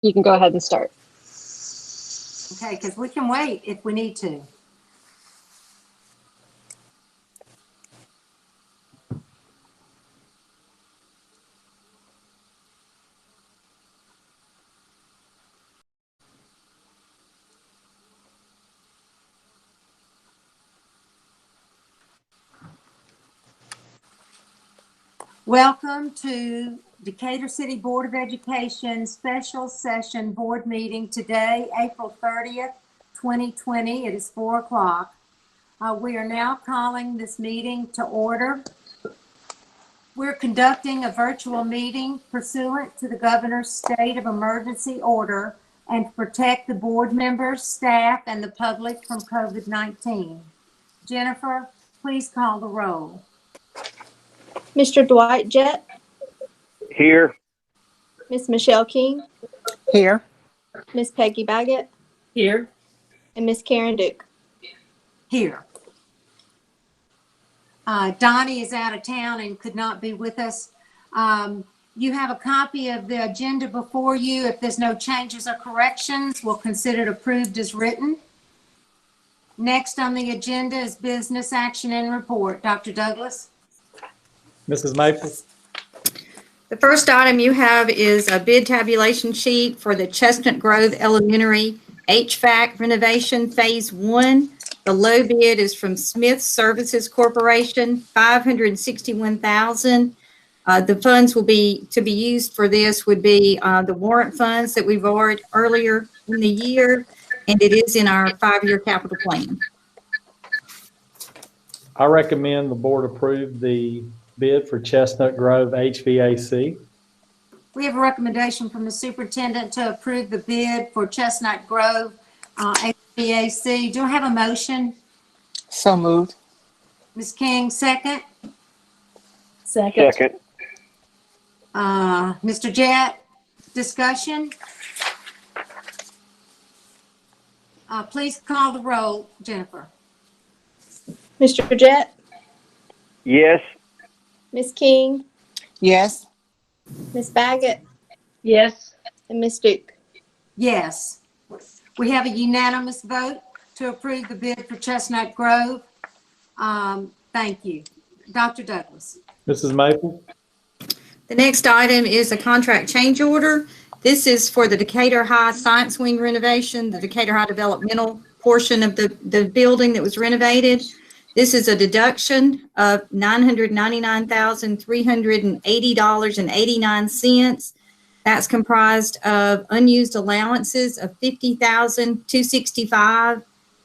You can go ahead and start. Okay, because we can wait if we need to. Welcome to Decatur City Board of Education Special Session Board Meeting today, April 30th, 2020. It is 4 o'clock. We are now calling this meeting to order. We're conducting a virtual meeting pursuant to the governor's state of emergency order and to protect the board members, staff, and the public from COVID-19. Jennifer, please call the roll. Mr. Dwight Jett, Here. Miss Michelle King, Here. Miss Peggy Baggett, Here. and Miss Karen Duke. Here. Donnie is out of town and could not be with us. You have a copy of the agenda before you. If there's no changes or corrections, we'll consider it approved as written. Next on the agenda is business action and report. Dr. Douglas. Mrs. Maple. The first item you have is a bid tabulation sheet for the Chestnut Grove Elementary HVAC renovation Phase 1. The low bid is from Smith Services Corporation, $561,000. The funds will be to be used for this would be the warrant funds that we've already earlier in the year, and it is in our 5-year capital plan. I recommend the board approve the bid for Chestnut Grove HVAC. We have a recommendation from the superintendent to approve the bid for Chestnut Grove HVAC. Do I have a motion? So moved. Ms. King, second. Second. Mr. Jett, discussion? Please call the roll, Jennifer. Mr. Jett, Yes. Miss King, Yes. Miss Baggett, Yes. and Miss Duke. Yes. We have a unanimous vote to approve the bid for Chestnut Grove. Thank you. Dr. Douglas. Mrs. Maple. The next item is a contract change order. This is for the Decatur High Science Wing renovation, the Decatur High developmental portion of the building that was renovated. This is a deduction of $999,380.89. That's comprised of unused allowances of $50,265.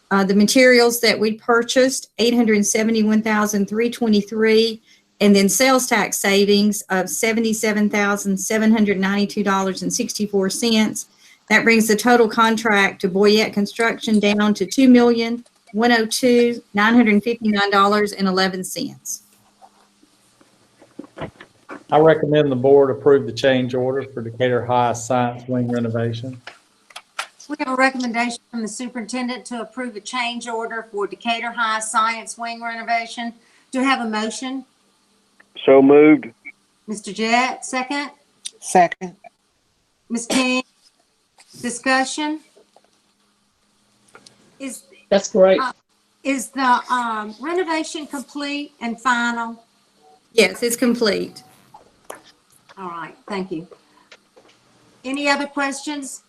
The materials that we purchased, $871,323, and then sales tax savings of $77,792.64. That brings the total contract to Boyette Construction down to $2,102,959.11. I recommend the board approve the change order for Decatur High Science Wing renovation. We have a recommendation from the superintendent to approve a change order for Decatur High Science Wing renovation. Do I have a motion? So moved. Mr. Jett, second. Second. Ms. King, discussion? That's great. Is the renovation complete and final? Yes, it's complete. All right, thank you. Any other questions?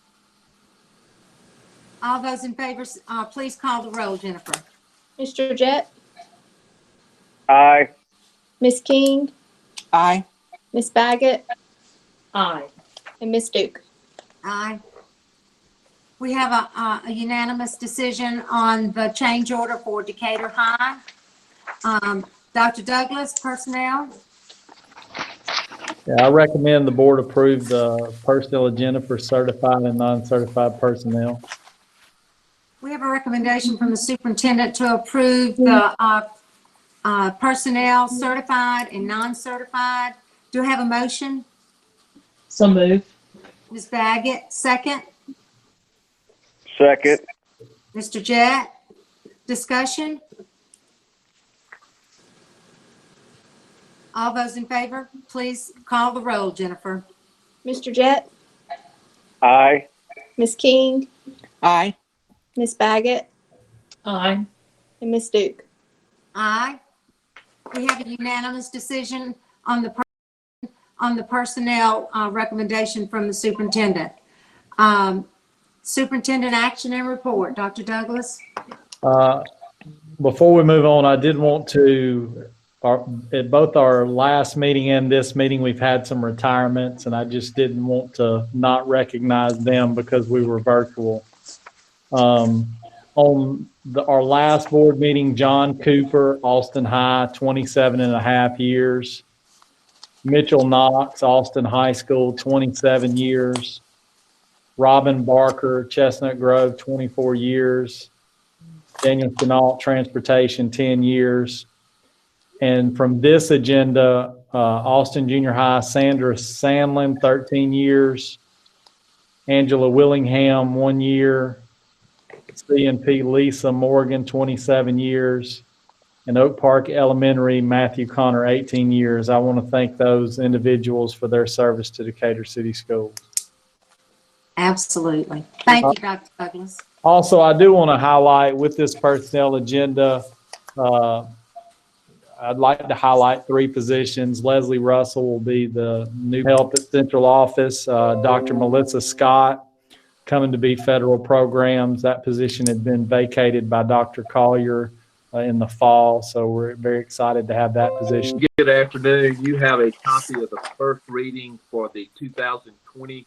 All those in favor, please call the roll, Jennifer. Mr. Jett, Aye. Miss King, Aye. Miss Baggett, Aye. and Miss Duke. Aye. We have a unanimous decision on the change order for Decatur High. Dr. Douglas, personnel. Yeah, I recommend the board approve the personnel agenda for certified and non-certified personnel. We have a recommendation from the superintendent to approve the personnel certified and non-certified. Do I have a motion? So moved. Ms. Baggett, second. Second. Mr. Jett, discussion? All those in favor, please call the roll, Jennifer. Mr. Jett, Aye. Ms. King, Aye. Ms. Baggett, Aye. and Ms. Duke. Aye. We have a unanimous decision on the personnel recommendation from the superintendent. Superintendent action and report. Dr. Douglas? Before we move on, I did want to, at both our last meeting and this meeting, we've had some retirements, and I just didn't want to not recognize them because we were virtual. On our last board meeting, John Cooper, Austin High, 27 and a half years. Mitchell Knox, Austin High School, 27 years. Robin Barker, Chestnut Grove, 24 years. Daniel Chenault, Transportation, 10 years. And from this agenda, Austin Junior High, Sandra Sandlin, 13 years. Angela Willingham, 1 year. CNP Lisa Morgan, 27 years. And Oak Park Elementary, Matthew Connor, 18 years. I want to thank those individuals for their service to Decatur City Schools. Absolutely. Thank you, Dr. Douglas. Also, I do want to highlight with this personnel agenda, I'd like to highlight 3 positions. Leslie Russell will be the new help at central office. Dr. Melissa Scott coming to be federal programs. That position had been vacated by Dr. Collier in the fall, so we're very excited to have that position. Good afternoon. You have a copy of the first reading for the 2020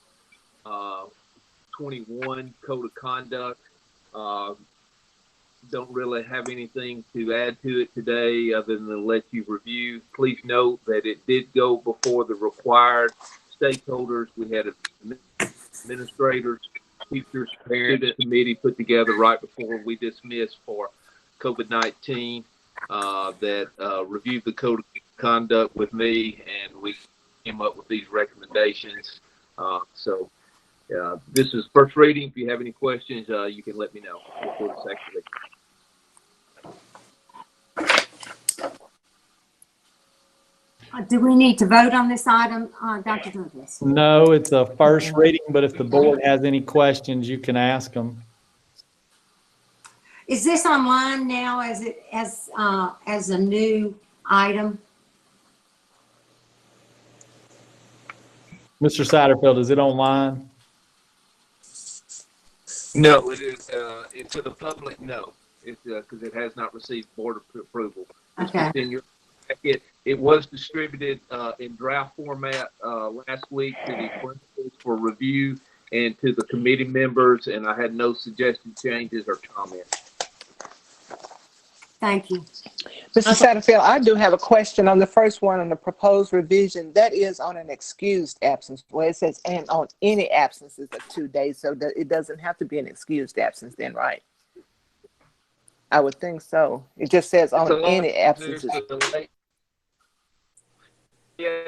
21 Code of Conduct. Don't really have anything to add to it today other than to let you review. Please note that it did go before the required stakeholders. We had administrators, teachers, parent committee put together right before we dismissed for COVID-19 that reviewed the Code of Conduct with me, and we came up with these recommendations. This is first reading. If you have any questions, you can let me know before the second reading. Do we need to vote on this item, Dr. Douglas? No, it's a first reading, but if the board has any questions, you can ask them. Is this online now as a new item? Mr. Satterfield, is it online? No, it is. It's to the public. No, it's because it has not received board approval. Okay. It's in your packet. It was distributed in draft format last week to the principals for review and to the committee members, and I had no suggested changes or comments. Thank you. Mr. Satterfield, I do have a question on the first one on the proposed revision. That is on an excused absence, where it says and on any absences of 2 days. So that it doesn't have to be an excused absence then, right? I would think so. It just says on any absences. Yeah,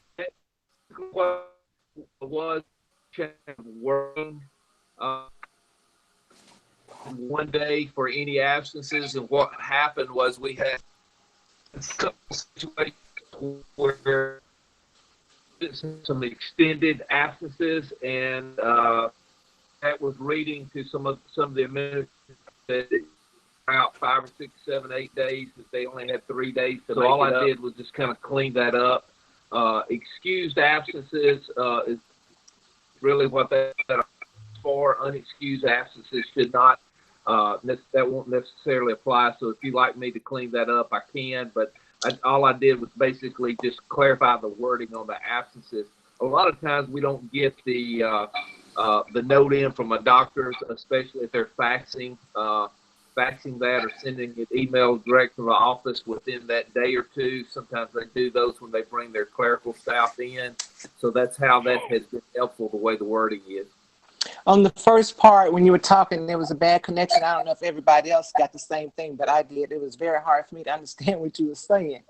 what was working 1 day for any absences, and what happened was we had a couple situations where some extended absences, and that was reading to some of the administrators that out 5 or 6, 7, 8 days that they only had 3 days. So all I did was just kind of clean that up. Excused absences is really what that for. Unexcused absences should not. That won't necessarily apply. So if you'd like me to clean that up, I can. But all I did was basically just clarify the wording on the absences. A lot of times we don't get the note in from a doctor, especially if they're faxing that or sending an email direct from the office within that day or two. Sometimes they do those when they bring their clerical staff in. So that's how that has been helpful, the way the wording is. On the first part, when you were talking, there was a bad connection. I don't know if everybody else got the same thing, but I did. It was very hard for me to understand what you were saying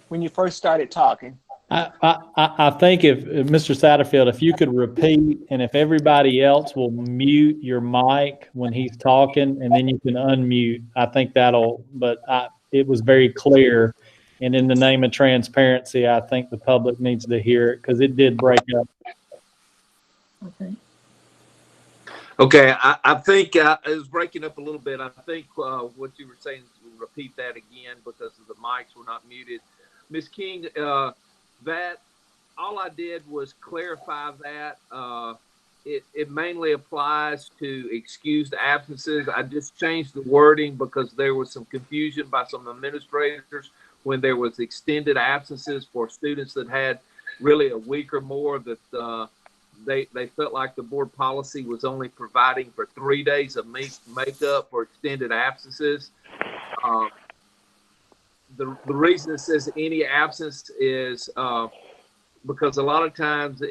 when you first started talking. I think if Mr. Satterfield, if you could repeat, and if everybody else will mute your mic when he's talking, and then you can unmute, I think that'll, it was very clear. And in the name of transparency, I think the public needs to hear it because it did break up. Okay. Okay, I think it was breaking up a little bit. I think what you were saying, repeat that again because the mics were not muted. Ms. King, that all I did was clarify that it mainly applies to excused absences. I just changed the wording because there was some confusion by some administrators when there was extended absences for students that had really a week or more that they felt like the board policy was only providing for 3 days of makeup for extended absences. The reason it says any absence is because a lot of times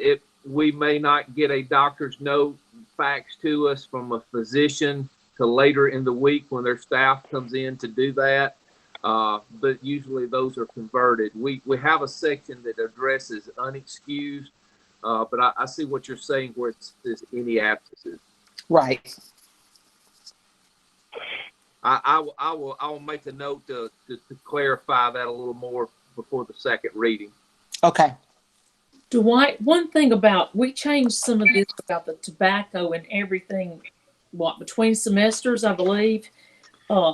we may not get a doctor's note faxed to us from a physician till later in the week when their staff comes in to do that. But usually those are converted. We have a section that addresses unexcused, but I see what you're saying where it says any absences. Right. I will make a note to clarify that a little more before the second reading. Okay. Dwight, one thing about, we changed some of this about the tobacco and everything, between semesters, I believe.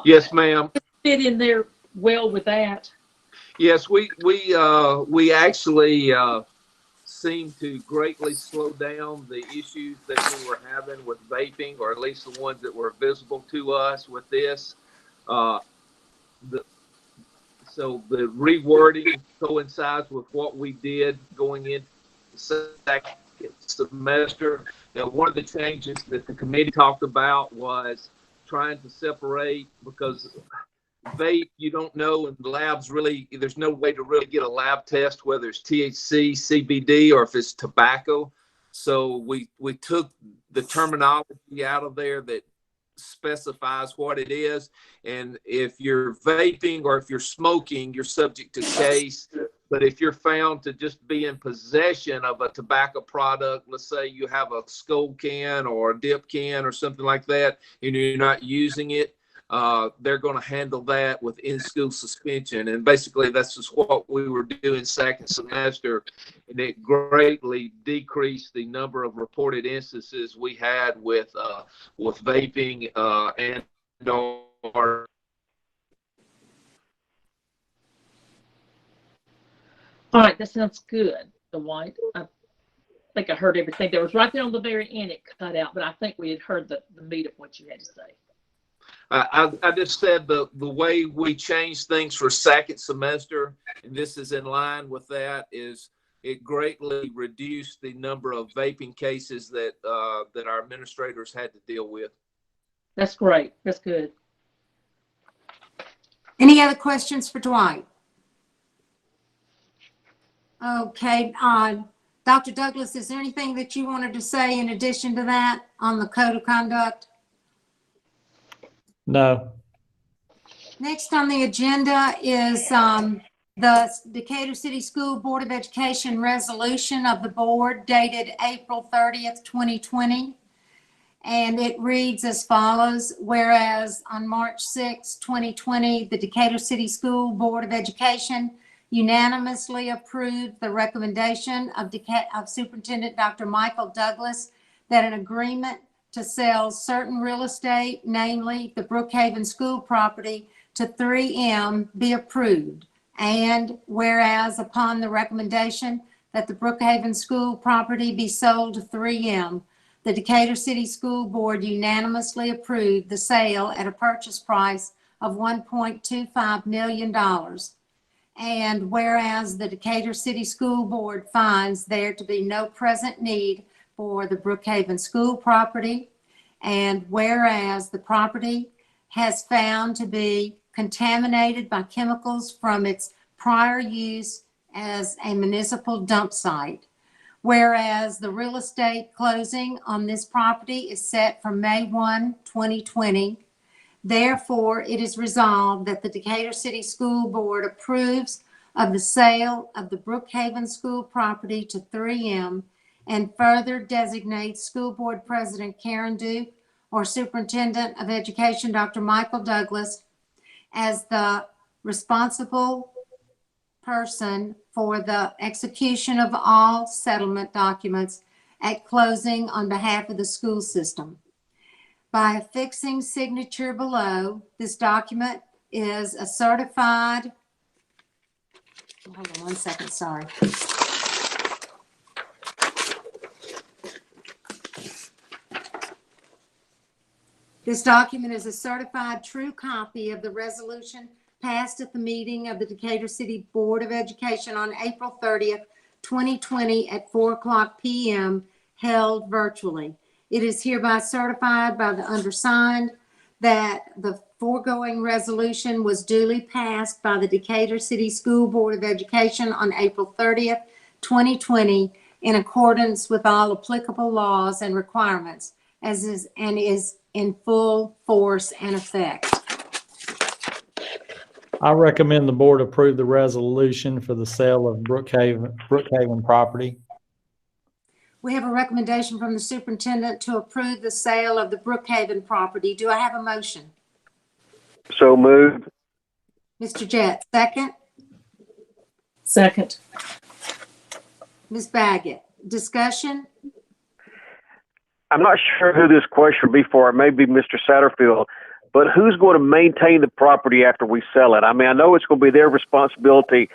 Yes, ma'am. Fit in there well with that. Yes, we actually seem to greatly slow down the issues that we were having with vaping, or at least the ones that were visible to us with this. So the rewording coincides with what we did going into the second semester. Now, one of the changes that the committee talked about was trying to separate, because vape, you don't know, and the labs really, there's no way to really get a lab test whether it's THC, CBD, or if it's tobacco. So we took the terminology out of there that specifies what it is. And if you're vaping or if you're smoking, you're subject to case. But if you're found to just be in possession of a tobacco product, let's say you have a skull can or a dip can or something like that, and you're not using it, they're going to handle that with in-school suspension. And basically that's just what we were doing second semester, and it greatly decreased the number of reported instances we had with vaping and or. All right, that sounds good, Dwight. I think I heard everything. There was right there on the very end, it cut out, but I think we had heard the meat of what you had to say. I just said the way we changed things for second semester, and this is in line with that, is it greatly reduced the number of vaping cases that our administrators had to deal with. That's great. That's good. Any other questions for Dwight? Okay, Dr. Douglas, is there anything that you wanted to say in addition to that on the code of conduct? No. Next on the agenda is the Decatur City School Board of Education resolution of the board dated April 30th, 2020. And it reads as follows: whereas on March 6, 2020, the Decatur City School Board of Education unanimously approved the recommendation of Superintendent Dr. Michael Douglas that an agreement to sell certain real estate, namely the Brookhaven school property, to 3M be approved. And whereas upon the recommendation that the Brookhaven school property be sold to 3M, the Decatur City School Board unanimously approved the sale at a purchase price of $1.25 million. And whereas the Decatur City School Board finds there to be no present need for the Brookhaven school property, and whereas the property has found to be contaminated by chemicals from its prior use as a municipal dump site. Whereas the real estate closing on this property is set for May 1, 2020. Therefore, it is resolved that the Decatur City School Board approves of the sale of the Brookhaven school property to 3M, and further designates School Board President Karen Duke or Superintendent of Education Dr. Michael Douglas as the responsible person for the execution of all settlement documents at closing on behalf of the school system. By affixing signature below, this document is a certified, hold on one second, sorry. This document is a certified true copy of the resolution passed at the meeting of the Decatur City Board of Education on April 30th, 2020 at 4:00 p.m. held virtually. It is hereby certified by the undersigned that the foregoing resolution was duly passed by the Decatur City School Board of Education on April 30th, 2020 in accordance with all applicable laws and requirements is in full force and effect. I recommend the board approve the resolution for the sale of Brookhaven property. We have a recommendation from the superintendent to approve the sale of the Brookhaven property. Do I have a motion? So moved. Mr. Jett, second. Second. Ms. Baggett, discussion? I'm not sure who this question would be for. It may be Mr. Satterfield, but who's going to maintain the property after we sell it? I mean, I know it's going to be their responsibility,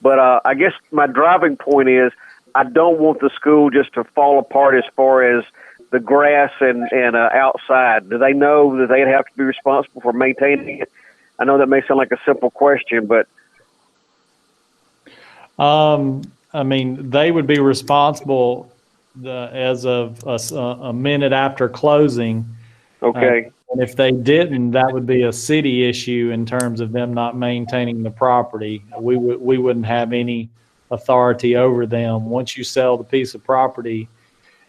but I guess my driving point is I don't want the school just to fall apart as far as the grass and outside. Do they know that they'd have to be responsible for maintaining it? I know that may sound like a simple question, but I mean, they would be responsible as of a minute after closing. okay. And if they didn't, that would be a city issue in terms of them not maintaining the property. We wouldn't have any authority over them. Once you sell the piece of property,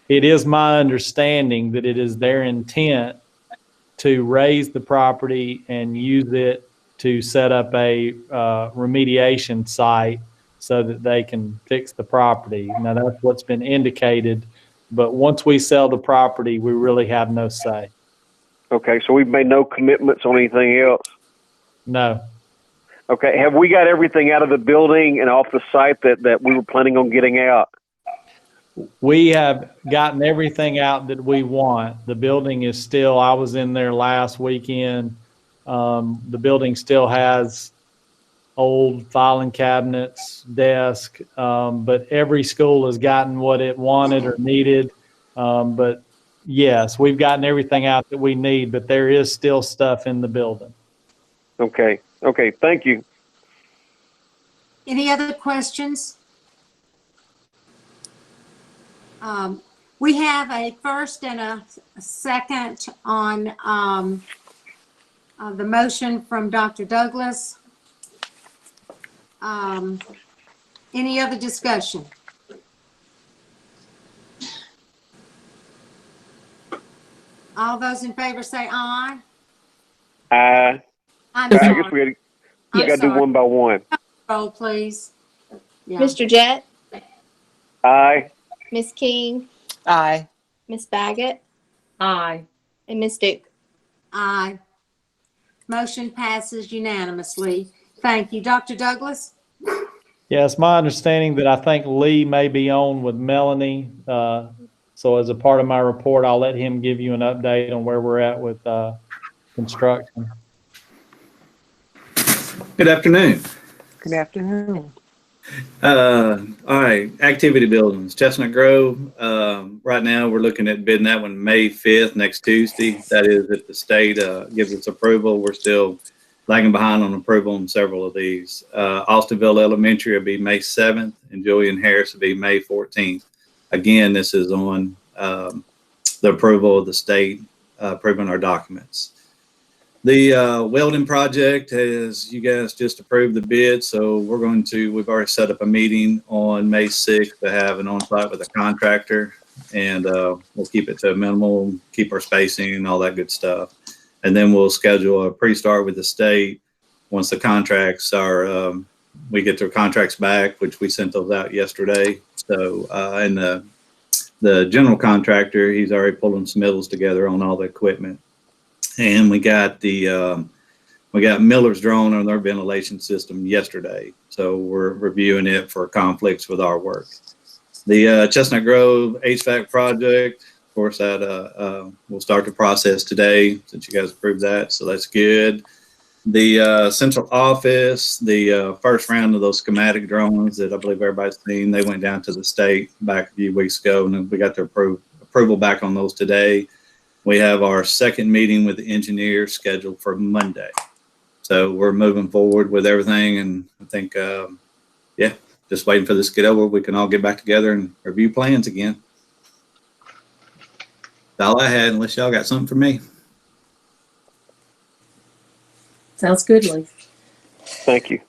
it is my understanding that it is their intent to raise the property and use it to set up a remediation site so that they can fix the property. Now, that's what's been indicated, but once we sell the property, we really have no say. Okay, so we've made no commitments on anything else. No. Okay, have we got everything out of the building and off the site that we were planning on getting out? We have gotten everything out that we want. The building is still, I was in there last weekend. The building still has old filing cabinets, desk, but every school has gotten what it wanted or needed. But yes, we've gotten everything out that we need, but there is still stuff in the building. Okay, thank you. Any other questions? We have a first and a second on the motion from Dr. Douglas. Any other discussion? All those in favor say aye. I I'm guess sorry. we I'm got to do sorry. one by one. Roll, please. Yeah. Mr. Jett, Aye. Ms. King, Aye. Ms. Baggett, Aye. and Ms. Duke. Aye. Motion passes unanimously. Thank you. Dr. Douglas? Yeah, it's my understanding that I think Lee may be on with Melanie. So as a part of my report, I'll let him give you an update on where we're at with construction. Good afternoon. Good afternoon. All right, activity buildings, Chestnut Grove. Right now, we're looking at bidding that one May 5th, next Tuesday. That is if the state gives us approval. We're still lagging behind on approval on several of these. Austinville Elementary will be May 7th, and Julian Harris will be May 14th. Again, this is on the approval of the state, approving our documents. The welding project has, you guys just approved the bid, so we've already set up a meeting on May 6th to have an on-site with a contractor, and we'll keep it to a minimal, keep our spacing and all that good stuff. And then we'll schedule a pre-start with the state once the contracts are, we get their contracts back, which we sent those out yesterday. So, and the general contractor, he's already pulling submittals together on all the equipment. And we got Miller's drone on their ventilation system yesterday. So we're reviewing it for conflicts with our work. The Chestnut Grove HVAC project, of course, that we'll start the process today since you guys approved that, so that's good. The central office, the first round of those schematic drawings that I believe everybody's seen, they went down to the state back a few weeks ago, and then we got their approval back on those today. We have our second meeting with the engineer scheduled for Monday. So we're moving forward with everything, and I think, yeah, just waiting for this to get over. We can all get back together and review plans again. That's all I had, unless y'all got something for me. Sounds good, Lee. Thank you.